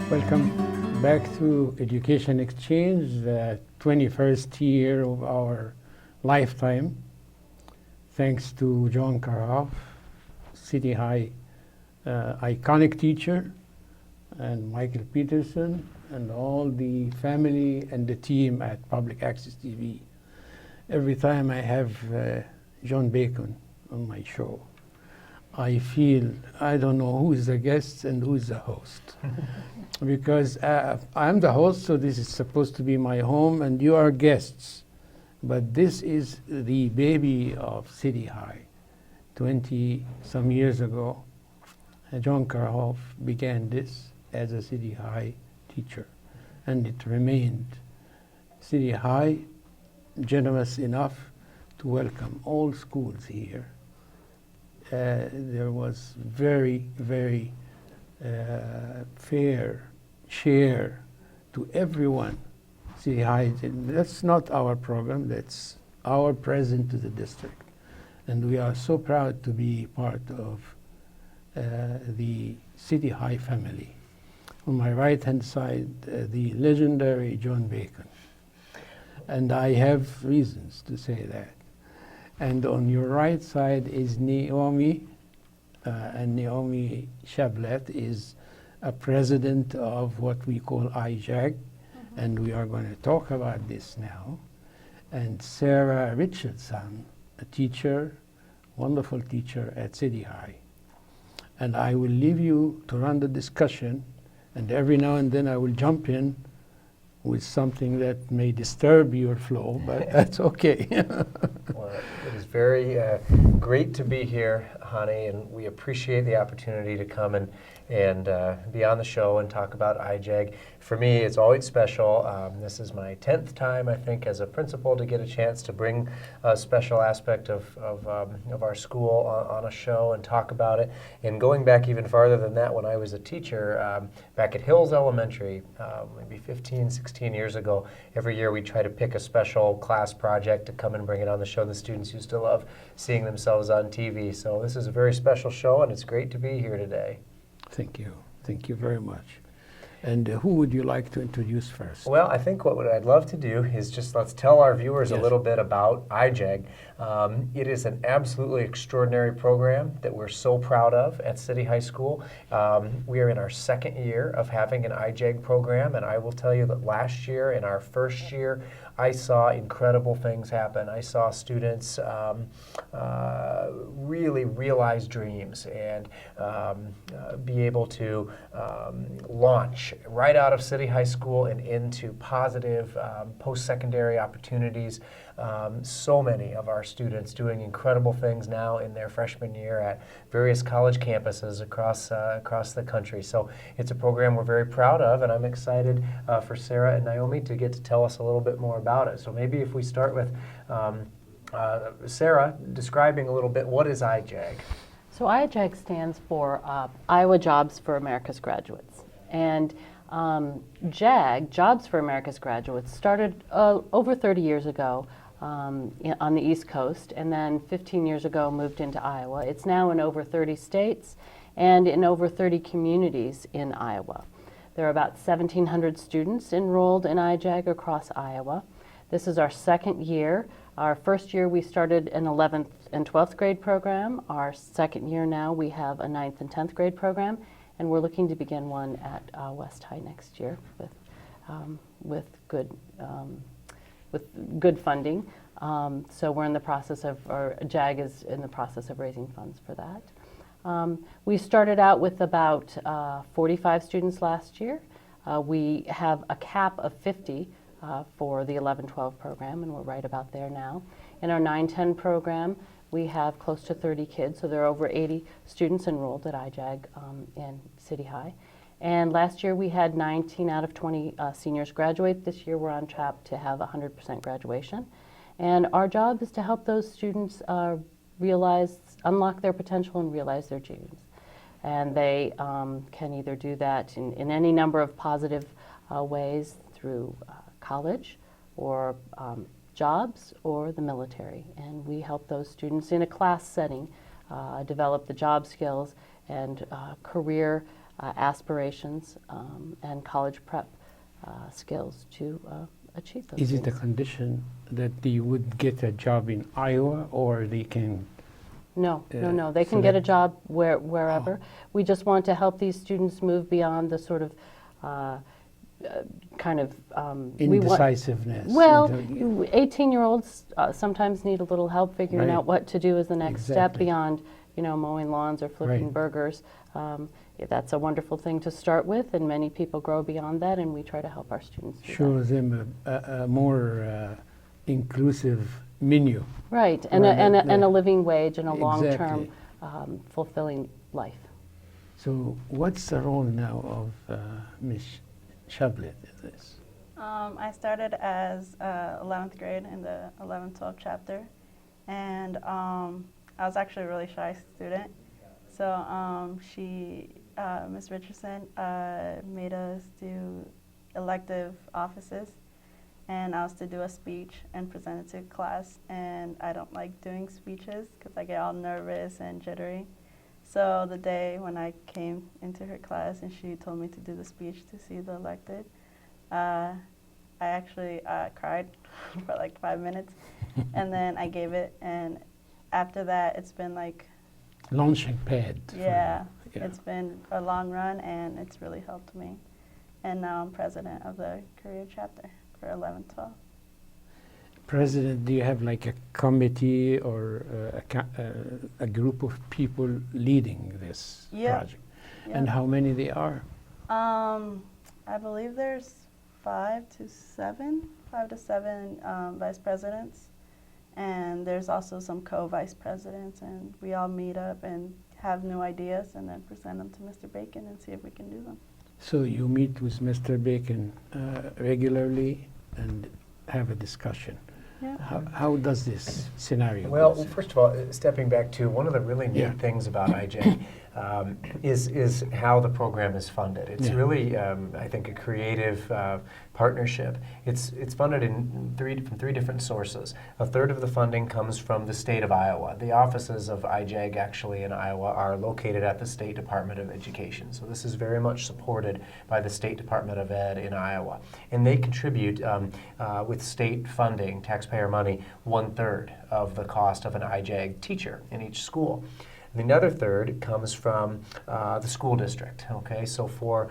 Welcome back to Education Exchange, the 21st year of our lifetime. Thanks to John Karoff, City High iconic teacher, and Michael Peterson, and all the family and the team at Public Access TV. Every time I have John Bacon on my show, I feel I don't know who is the guest and who is the host. Because I'm the host, so this is supposed to be my home, and you are guests. But this is the baby of City High. 20-some years ago, John Karoff began this as a City High teacher, and it remained. City High, generous enough to welcome all schools here. There was very, very fair share to everyone. City High, that's not our program, that's our present to the district. And we are so proud to be part of the City High family. On my right-hand side, the legendary John Bacon. And I have reasons to say that. And on your right side is Naomi, and Naomi Shablet is a president of what we call IJAG, and we are going to talk about this now. And Sarah Richardson, a teacher, wonderful teacher at City High. And I will leave you to run the discussion, and every now and then I will jump in with something that may disturb your flow, but that's okay. Well, it is very great to be here, Hani, and we appreciate the opportunity to come and be on the show and talk about IJAG. For me, it's always special. This is my 10th time, I think, as a principal to get a chance to bring a special aspect of our school on a show and talk about it. And going back even farther than that, when I was a teacher back at Hills Elementary, maybe 15, 16 years ago, every year we try to pick a special class project to come and bring it on the show. The students used to love seeing themselves on TV. So this is a very special show, and it's great to be here today. Thank you. Thank you very much. And who would you like to introduce first? Well, I think what I'd love to do is just let's tell our viewers a little bit about IJAG. It is an absolutely extraordinary program that we're so proud of at City High School. We are in our second year of having an IJAG program, and I will tell you that last year, in our first year, I saw incredible things happen. I saw students really realize dreams and be able to launch right out of City High School and into positive post-secondary opportunities. So many of our students doing incredible things now in their freshman year at various college campuses across the country. So it's a program we're very proud of, and I'm excited for Sarah and Naomi to get to tell us a little bit more about it. So maybe if we start with Sarah describing a little bit, what is IJAG? So IJAG stands for Iowa Jobs for America's Graduates. And JAG, Jobs for America's Graduates, started over 30 years ago on the East Coast, and then 15 years ago moved into Iowa. It's now in over 30 states and in over 30 communities in Iowa. There are about 1,700 students enrolled in IJAG across Iowa. This is our second year. Our first year we started an 11th and 12th grade program. Our second year now we have a 9th and 10th grade program, and we're looking to begin one at West High next year with good funding. So we're in the process of, or JAG is in the process of raising funds for that. We started out with about 45 students last year. We have a cap of 50 for the 11-12 program, and we're right about there now. In our 9-10 program, we have close to 30 kids, so there are over 80 students enrolled at IJAG in City High. And last year we had 19 out of 20 seniors graduate. This year we're on track to have 100% graduation. And our job is to help those students unlock their potential and realize their dreams. And they can either do that in any number of positive ways through college or jobs or the military. And we help those students in a class setting develop the job skills and career aspirations and college prep skills to achieve those Is it a things. condition that they would get a job in Iowa, or they can? No, no. They so can get a that- job wherever. We just want to help these students move beyond the sort of kind of we want. Indecisiveness. Well, into- 18-year-olds sometimes need a little help figuring Right. out what to do as the next step Exactly. beyond, mowing lawns or flipping Right. burgers. That's a wonderful thing to start with, and many people grow beyond that, and we try to help our students do show that. them a more inclusive menu. Right, and Right, and a the- living wage and a long-term Exactly. fulfilling life. So what's the role now of Ms. Shablet in this? I started as 11th grade in the 11-12 chapter, and I was actually a really shy student. So Ms. Richardson, made us do elective offices, and I was to do a speech and present it to class. And I don't like doing speeches because I get all nervous and jittery. So the day when I came into her class and she told me to do the speech to see the elected, I actually cried for like 5 minutes, and then I gave it. And after that, it's been like, Launching pad. for- yeah, yeah. it's been a long run, and it's really helped me. And now I'm president of the career chapter for 11-12. President, do you have like a committee or a group of people leading this Yeah. project? And how many they are? I believe there's 5 to 7 vice presidents, and there's also some co-vice presidents, and we all meet up and have new ideas and then present them to Mr. Bacon and see if we can do them. So you meet with Mr. Bacon regularly and have a discussion. Yeah. How does this scenario Well, go? first of all, stepping back to one of the really neat Yeah. things about IJAG is how the program is funded. It's Yeah. really, I think, a creative partnership. It's funded from three different sources. A third of the funding comes from the state of Iowa. The offices of IJAG actually in Iowa are located at the State Department of Education. So this is very much supported by the State Department of Ed in Iowa. And they contribute with state funding, taxpayer money, 1/3 of the cost of an IJAG teacher in each school. And the other third comes from the school district. Okay, so for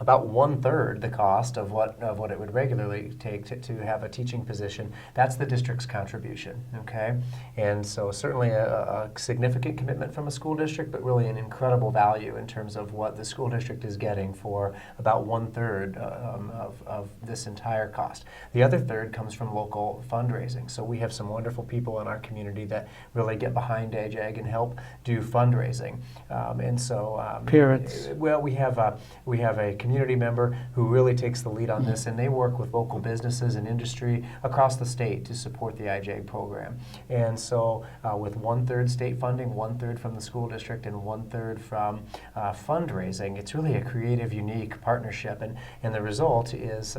about 1/3 the cost of what it would regularly take to have a teaching position, that's the district's contribution. Okay, and so certainly a significant commitment from a school district, but really an incredible value in terms of what the school district is getting for about 1/3 of this entire cost. The other third comes from local fundraising. So we have some wonderful people in our community that really get behind IJAG and help do fundraising. And so Parents. Well, we have a community member who really takes the lead on this, and they work with local businesses and industry across the state to support the IJAG program. And so with 1/3 state funding, 1/3 from the school district, and 1/3 from fundraising, it's really a creative, unique partnership. And the result is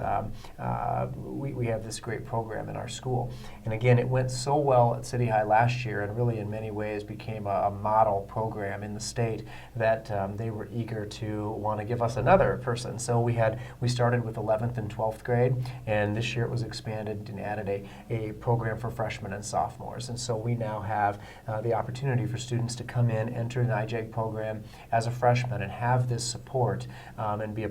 we have this great program in our school. And again, it went so well at City High last year, and really in many ways became a model program in the state that they were eager to want to give us another person. So we started with 11th and 12th grade, and this year it was expanded and added a program for freshmen and sophomores. And so we now have the opportunity for students to come in, enter an IJAG program as a freshman, and have this support and be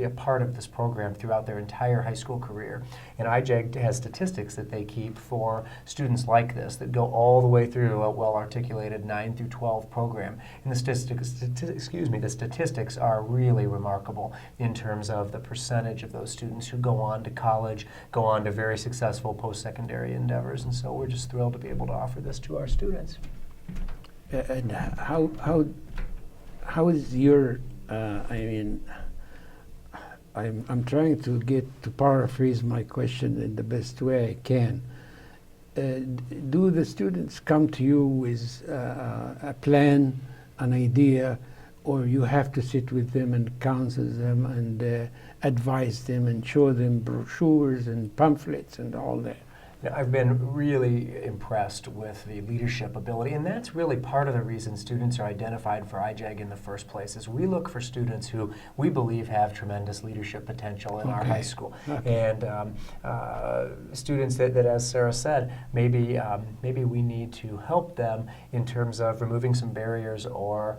a part of this program throughout their entire high school career. And IJAG has statistics that they keep for students like this that go all the way through a well-articulated 9 through 12 program. And the statistics are really remarkable in terms of the percentage of those students who go on to college, go on to very successful post-secondary endeavors. And so we're just thrilled to be able to offer this to our students. And how is your, I'm trying to paraphrase my question in the best way I can. Do the students come to you with a plan, an idea, or you have to sit with them and counsel them and advise them and show them brochures and pamphlets and all that? I've been really impressed with the leadership ability, and that's really part of the reason students are identified for IJAG in the first place, is we look for students who we believe have tremendous leadership potential in our high school. And students that, as Sarah said, maybe we need to help them in terms of removing some barriers or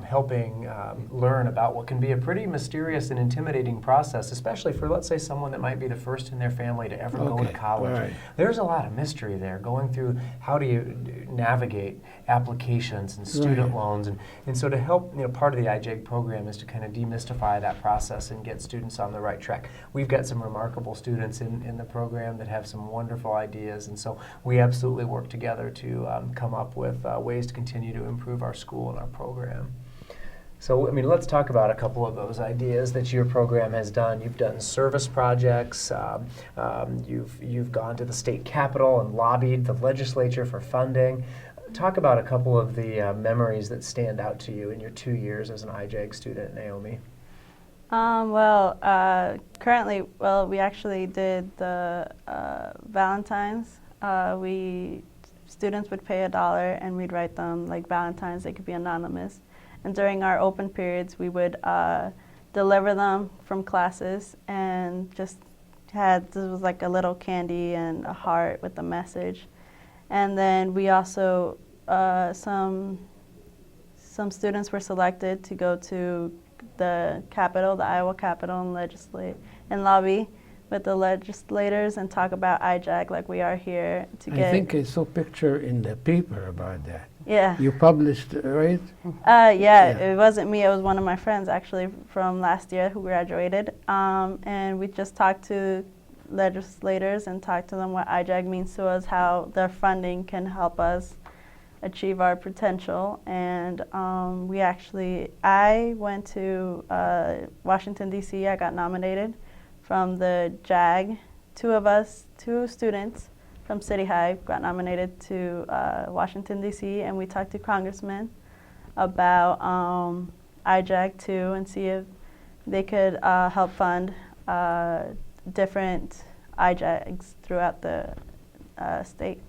helping learn about what can be a pretty mysterious and intimidating process, especially for, let's say, someone that might be the first in their family to ever go to college. Right. There's a lot of mystery there, going through how do you navigate applications and student loans. And so to help, part of the IJAG program is to kind of demystify that process and get students on the right track. We've got some remarkable students in the program that have some wonderful ideas, and so we absolutely work together to come up with ways to continue to improve our school and our program. So, let's talk about a couple of those ideas that your program has done. You've done service projects. You've gone to the state capitol and lobbied the legislature for funding. Talk about a couple of the memories that stand out to you in your 2 years as an IJAG student, Naomi. Currently, we actually did the Valentines. Students would pay $1 and we'd write them like Valentines. They could be anonymous. And during our open periods, we would deliver them from classes and this was like a little candy and a heart with a message. And then we also, some students were selected to go to the Capitol, the Iowa Capitol, and lobby with the legislators and talk about IJAG like we are here to get. I think I saw a picture in the paper about that. Yeah. You published, right? It wasn't me. It was one of my friends actually from last year who graduated. And we just talked to legislators and talked to them what IJAG means to us, how their funding can help us achieve our potential. And I went to Washington, D.C. I got nominated from the JAG. Two students from City High got nominated to Washington, D.C., and we talked to congressmen about IJAG too and see if they could help fund different IJAGs throughout the state.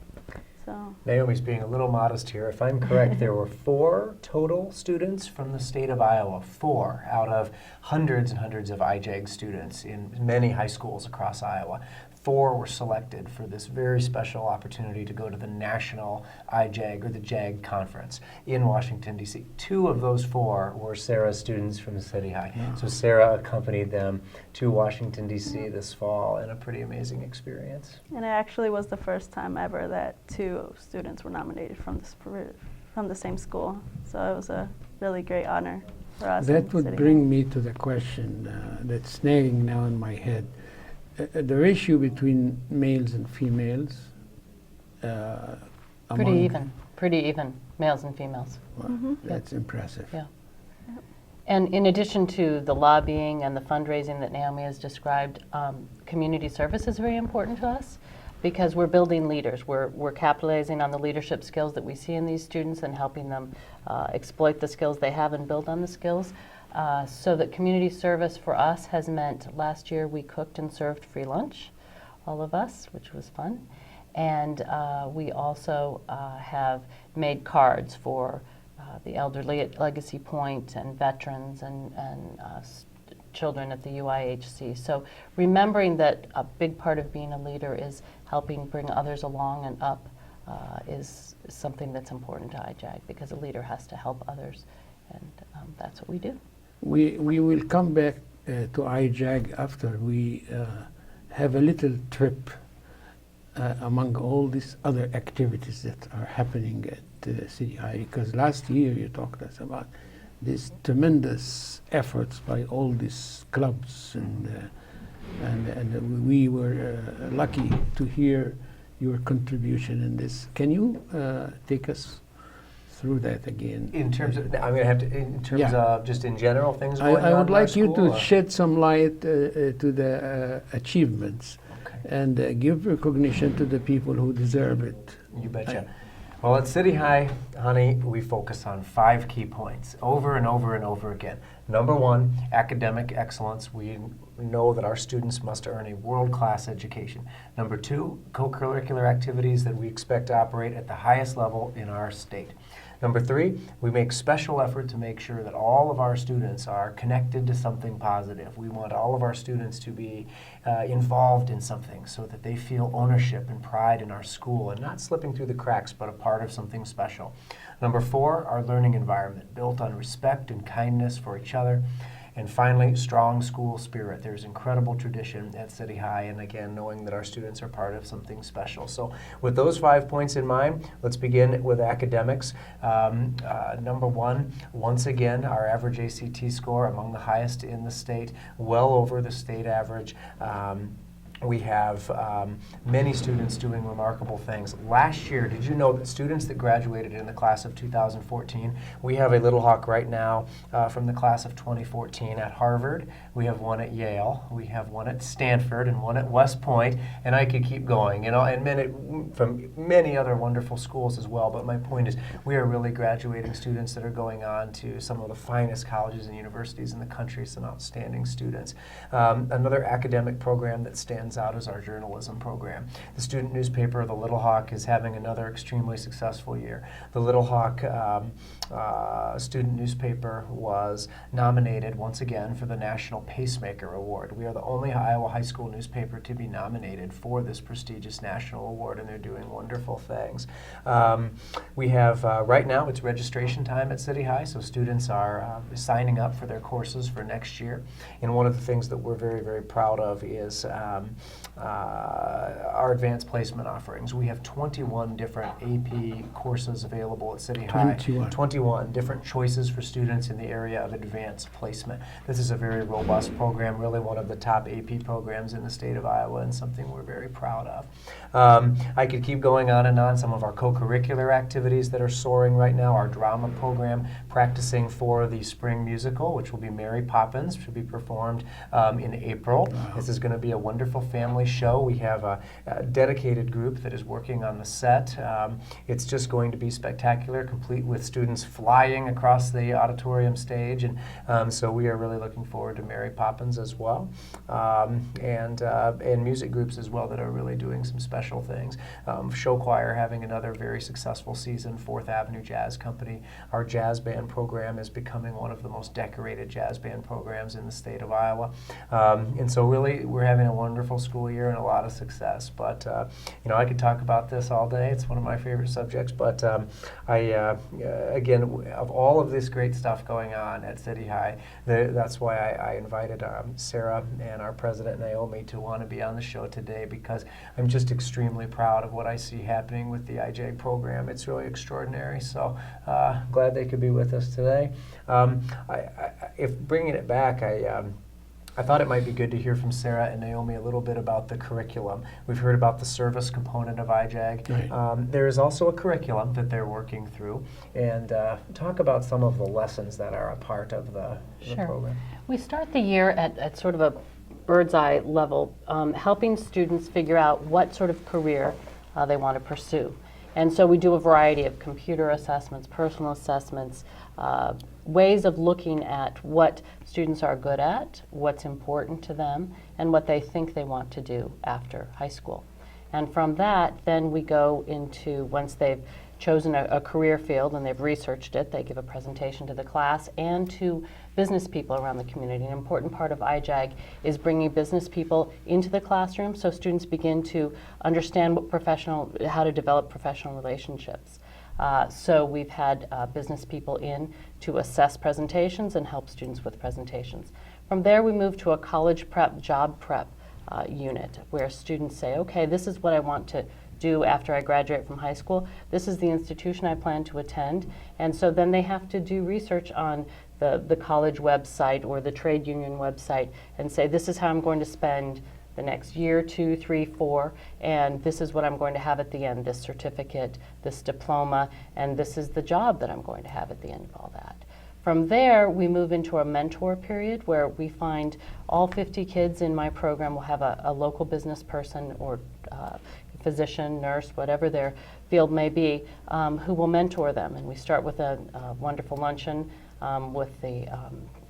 So. Naomi's being a little modest here. If I'm correct, there were 4 total students from the state of Iowa, 4 out of hundreds and hundreds of IJAG students in many high schools across Iowa. 4 were selected for this very special opportunity to go to the national IJAG or the JAG conference in Washington, D.C. 2 of those 4 were Sarah's students from City High. Yeah. So Sarah accompanied them to Washington, D.C. this fall in a pretty amazing experience. And it actually was the first time ever that 2 students were nominated from the same school. So it was a really great honor for us. That would bring me to the question that's nagging now in my head. The ratio between males and females. Pretty even, males and females. Well, that's impressive. Yeah. And in addition to the lobbying and the fundraising that Naomi has described, community service is very important to us because we're building leaders. We're capitalizing on the leadership skills that we see in these students and helping them exploit the skills they have and build on the skills. So that community service for us has meant last year we cooked and served free lunch, all of us, which was fun. And we also have made cards for the elderly at Legacy Point and veterans and children at the UIHC. So remembering that a big part of being a leader is helping bring others along and up is something that's important to IJAG because a leader has to help others, and that's what we do. We will come back to IJAG after we have a little trip among all these other activities that are happening at City High, because last year you talked to us about these tremendous efforts by all these clubs, and we were lucky to hear your contribution in this. Can you take us through that again? In terms of, I'm going to have to, in terms of just in general things going on I would in our like you school, to shed some light to the achievements and give recognition to the people who deserve it. You betcha. Well, at City High, Hani, we focus on 5 key points over and over and over again. Number 1, academic excellence. We know that our students must earn a world-class education. Number 2, co-curricular activities that we expect to operate at the highest level in our state. Number 3, we make special effort to make sure that all of our students are connected to something positive. We want all of our students to be involved in something so that they feel ownership and pride in our school and not slipping through the cracks, but a part of something special. Number 4, our learning environment built on respect and kindness for each other. And finally, strong school spirit. There's incredible tradition at City High, and again, knowing that our students are part of something special. So with those 5 points in mind, let's begin with academics. Number 1, once again, our average ACT score among the highest in the state, well over the state average. We have many students doing remarkable things. Last year, did you know that students that graduated in the class of 2014, we have a Little Hawk right now from the class of 2014 at Harvard. We have one at Yale. We have one at Stanford and one at West Point, and I could keep going, you know, and from many other wonderful schools as well. But my point is, we are really graduating students that are going on to some of the finest colleges and universities in the country, some outstanding students. Another academic program that stands out is our journalism program. The student newspaper, the Little Hawk, is having another extremely successful year. The Little Hawk student newspaper was nominated once again for the National Pacemaker Award. We are the only Iowa high school newspaper to be nominated for this prestigious national award, and they're doing wonderful things. We have, right now, it's registration time at City High, so students are signing up for their courses for next year. And one of the things that we're very, very proud of is our advanced placement offerings. We have 21 different AP courses available at City High. 21 different choices for students in the area of advanced placement. This is a very robust program, really one of the top AP programs in the state of Iowa, and something we're very proud of. I could keep going on and on. Some of our co-curricular activities that are soaring right now, our drama program, practicing for the spring musical, which will be Mary Poppins, to be performed in April. Wow. This is going to be a wonderful family show. We have a dedicated group that is working on the set. It's just going to be spectacular, complete with students flying across the auditorium stage, and so we are really looking forward to Mary Poppins as well, and music groups as well that are really doing some special things. Show choir having another very successful season, 4th Avenue Jazz Company. Our jazz band program is becoming one of the most decorated jazz band programs in the state of Iowa, and so really we're having a wonderful school year and a lot of success. But you know, I could talk about this all day. It's one of my favorite subjects. But again, of all of this great stuff going on at City High, that's why I invited Sarah and our president Naomi to want to be on the show today, because I'm just extremely proud of what I see happening with the IJAG program. It's really extraordinary. So glad they could be with us today. If bringing it back, I thought it might be good to hear from Sarah and Naomi a little bit about the curriculum. We've heard about the service component of IJAG. Right. There is also a curriculum that they're working through, and talk about some of the lessons that are a part of the program. We start the year at sort of a bird's eye level, helping students figure out what sort of career they want to pursue. And so we do a variety of computer assessments, personal assessments, ways of looking at what students are good at, what's important to them, and what they think they want to do after high school. And from that, then we go into, once they've chosen a career field and they've researched it, they give a presentation to the class and to business people around the community. An important part of IJAG is bringing business people into the classroom so students begin to understand how to develop professional relationships. So we've had business people in to assess presentations and help students with presentations. From there, we move to a college prep, job prep unit, where students say, okay, this is what I want to do after I graduate from high school. This is the institution I plan to attend. And so then they have to do research on the college website or the trade union website and say, this is how I'm going to spend the next year, 2, 3, 4, and this is what I'm going to have at the end, this certificate, this diploma, and this is the job that I'm going to have at the end of all that. From there, we move into a mentor period where we find all 50 kids in my program will have a local business person or physician, nurse, whatever their field may be, who will mentor them. And we start with a wonderful luncheon with the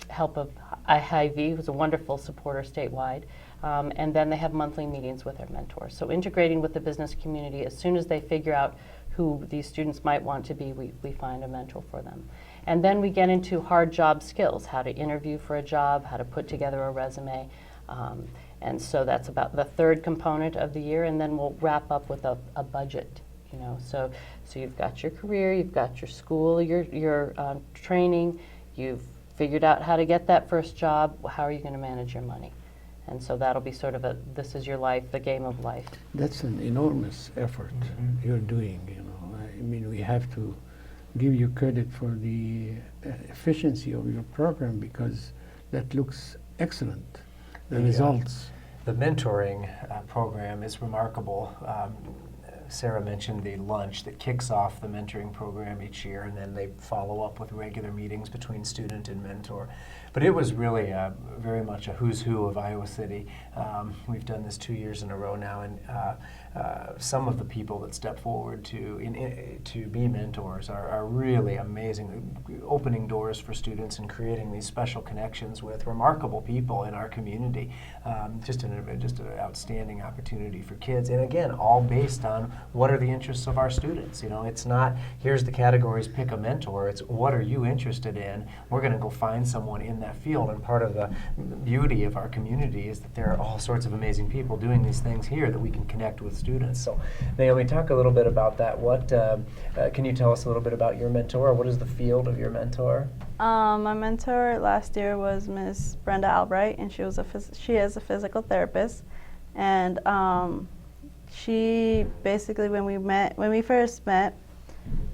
help of IJAG, who's a wonderful supporter statewide. And then they have monthly meetings with their mentors. So integrating with the business community, as soon as they figure out who these students might want to be, we find a mentor for them. And then we get into hard job skills, how to interview for a job, how to put together a resume. And so that's about the third component of the year, and then we'll wrap up with a budget. You know, so you've got your career, you've got your school, your training, you've figured out how to get that first job. How are you going to manage your money? And so that'll be sort of this is your life, the game of life. That's an enormous effort you're doing, you know. I mean, we have to give you credit for the efficiency of your program, because that looks excellent, the results. The mentoring program is remarkable. Sarah mentioned the lunch that kicks off the mentoring program each year, and then they follow up with regular meetings between student and mentor. But it was really very much a who's who of Iowa City. We've done this 2 years in a row now, and some of the people that step forward to be mentors are really amazing, opening doors for students and creating these special connections with remarkable people in our community. Just an outstanding opportunity for kids, and again, all based on what are the interests of our students. You know, it's not here's the categories, pick a mentor. It's what are you interested in? We're going to go find someone in that field, and part of the beauty of our community is that there are all sorts of amazing people doing these things here that we can connect with students. So, Naomi, talk a little bit about that. What can you tell us a little bit about your mentor? What is the field of your mentor? My mentor last year was Miss Brenda Albright, and she is a physical therapist, and she basically, when we first met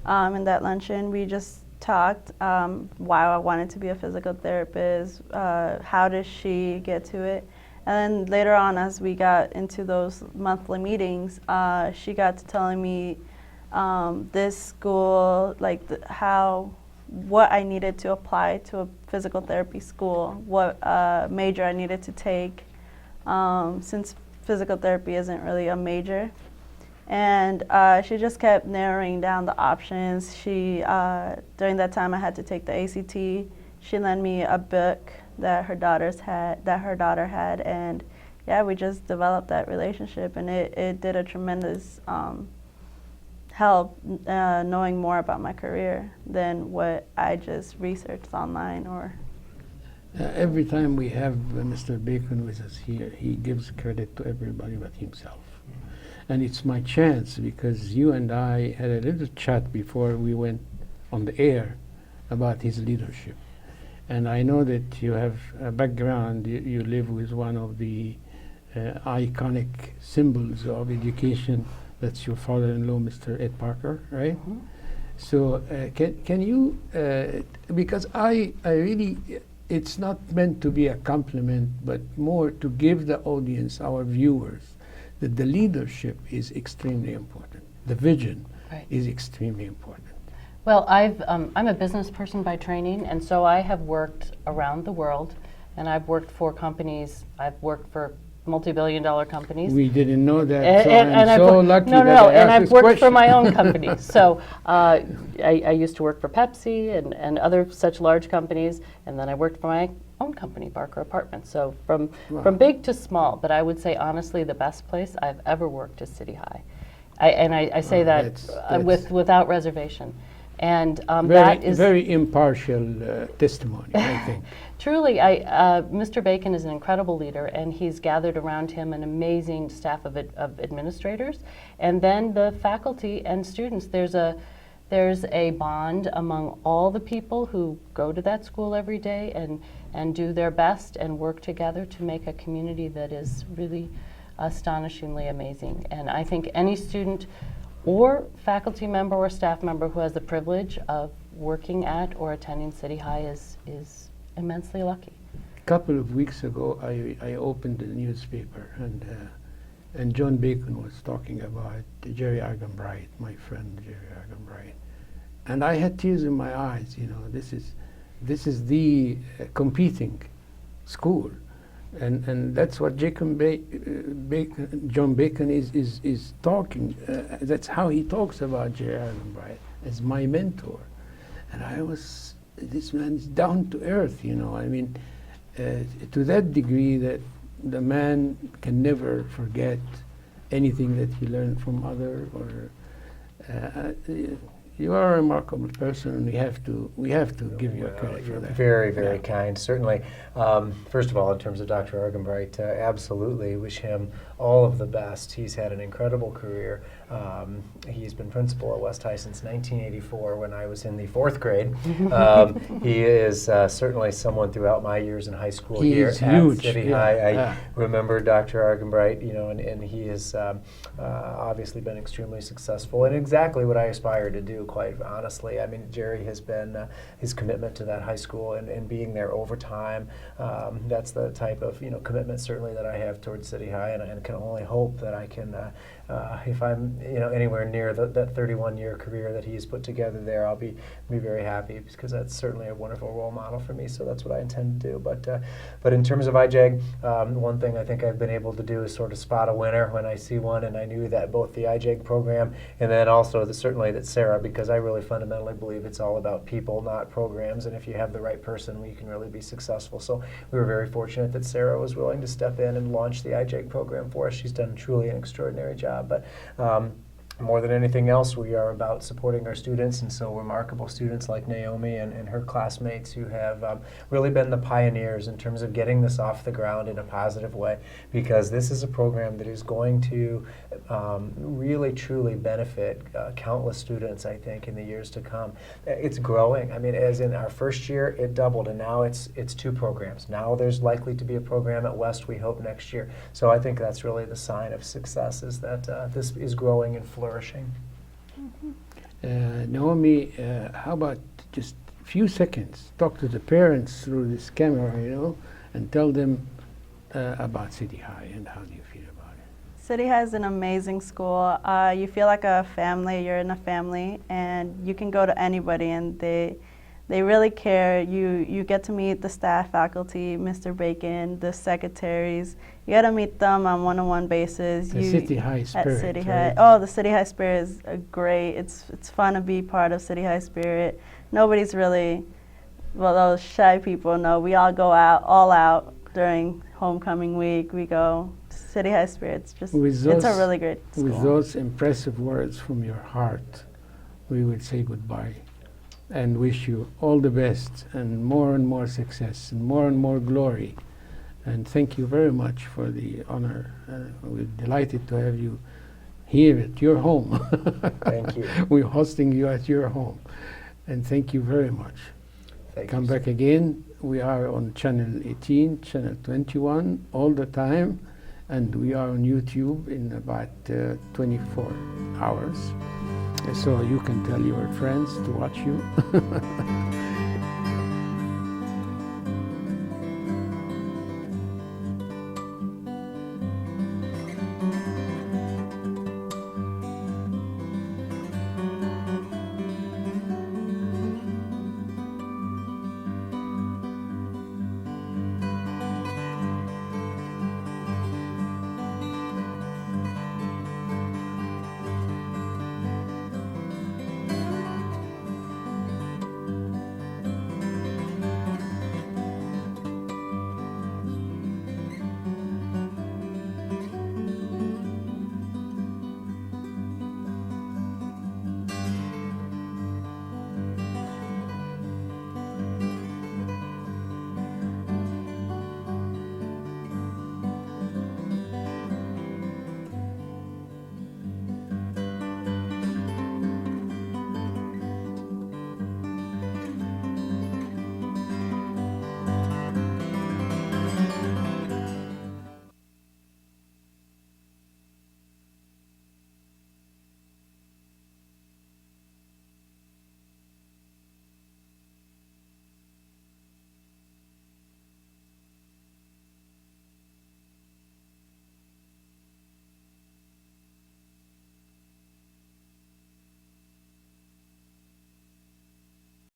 in that luncheon, we just talked why I wanted to be a physical therapist, how does she get to it, and then later on, as we got into those monthly meetings, she got to telling me this school, like what I needed to apply to a physical therapy school, what major I needed to take, since physical therapy isn't really a major. And she just kept narrowing down the options. She, during that time I had to take the ACT. She lent me a book that her daughter had, and yeah, we just developed that relationship, and it did a tremendous help knowing more about my career than what I just researched online or. Every time we have Mr. Bacon with us here, he gives credit to everybody but himself. And it's my chance, because you and I had a little chat before we went on the air about his leadership. And I know that you have a background, you live with one of the iconic symbols of education. That's your father-in-law, Mr. Ed Parker, right? Mm-hmm. So can you, because I really, it's not meant to be a compliment, but more to give the audience, our viewers, that the leadership is extremely important. The vision is extremely important. Well, I'm a business person by training, and so I have worked around the world, and I've worked for companies. I've worked for multi-billion-dollar companies. We didn't know that, so I'm I've so lucky no, that I and asked I've this worked question. for my own company. So I used to work for Pepsi and other such large companies, and then I worked for my own company, Barker Apartments. So from big to small, but I would say honestly the best place I've ever worked is City High. I say that that's without reservation. And that is very impartial testimony, I think. Truly, Mr. Bacon is an incredible leader, and he's gathered around him an amazing staff of administrators, and then the faculty and students. There's a bond among all the people who go to that school every day and do their best and work together to make a community that is really astonishingly amazing. And I think any student or faculty member or staff member who has the privilege of working at or attending City High is immensely lucky. A couple of weeks ago, I opened the newspaper, and John Bacon was talking about Jerry Arganbright, my friend Jerry Arganbright, and I had tears in my eyes. You know, this is the competing school, And that's what John Bacon is talking. That's how he talks about J. Allenbright as my mentor. And this man is down to earth, you know. I mean, to that degree that the man can never forget anything that he learned from other. Or you are a remarkable person, and we have to give you credit You're for that. very, very kind, certainly. First of all, in terms of Dr. Argenbright, absolutely wish him all of the best. He's had an incredible career. He's been principal at West High since 1984 when I was in the 4th grade. He is certainly someone throughout my years in high school He here is at huge, City yeah, High. I yeah. remember Dr. Argenbright, you know, and he has obviously been extremely successful and exactly what I aspire to do, quite honestly. I mean, Jerry has been, his commitment to that high school and being there over time, that's the type of, you know, commitment certainly that I have towards City High, and can only hope that I can, if I'm, you know, anywhere near that 31-year career that he's put together there, I'll be very happy, because that's certainly a wonderful role model for me. So that's what I intend to do. But in terms of IJAG, one thing I think I've been able to do is sort of spot a winner when I see one, and I knew that both the IJAG program and then also certainly that Sarah, because I really fundamentally believe it's all about people, not programs, and if you have the right person, you can really be successful. So we were very fortunate that Sarah was willing to step in and launch the IJAG program for us. She's done truly an extraordinary job. But more than anything else, we are about supporting our students, and so remarkable students like Naomi and her classmates who have really been the pioneers in terms of getting this off the ground in a positive way, because this is a program that is going to really truly benefit countless students, I think, in the years to come. It's growing. I mean, as in our first year, it doubled, and now it's 2 programs. Now there's likely to be a program at West, we hope, next year. So I think that's really the sign of success, is that this is growing and flourishing. Naomi, how about just a few seconds, talk to the parents through this camera, you know, and tell them about City High and how do you feel about it? City High is an amazing school. You feel like a family. You're in a family, and you can go to anybody, and they really care. You get to meet the staff, faculty, Mr. Bacon, the secretaries. You get to meet them on one-on-one basis. The City High spirit. At City High. Right? Oh, the City High spirit is great. It's fun to be part of City High spirit. Nobody's really, well, those shy people, no, we all go all out during homecoming week. We go City High spirit. It's just, it's a really great school. With those impressive words from your heart, we will say goodbye and wish you all the best and more success and more glory. And thank you very much for the honor. We're delighted to have you here at your home. Thank you. We're hosting you at your home. And thank you very much. Come back again. We are on channel 18, channel 21 all the time. And we are on YouTube in about 24 hours. So you can tell your friends to watch you.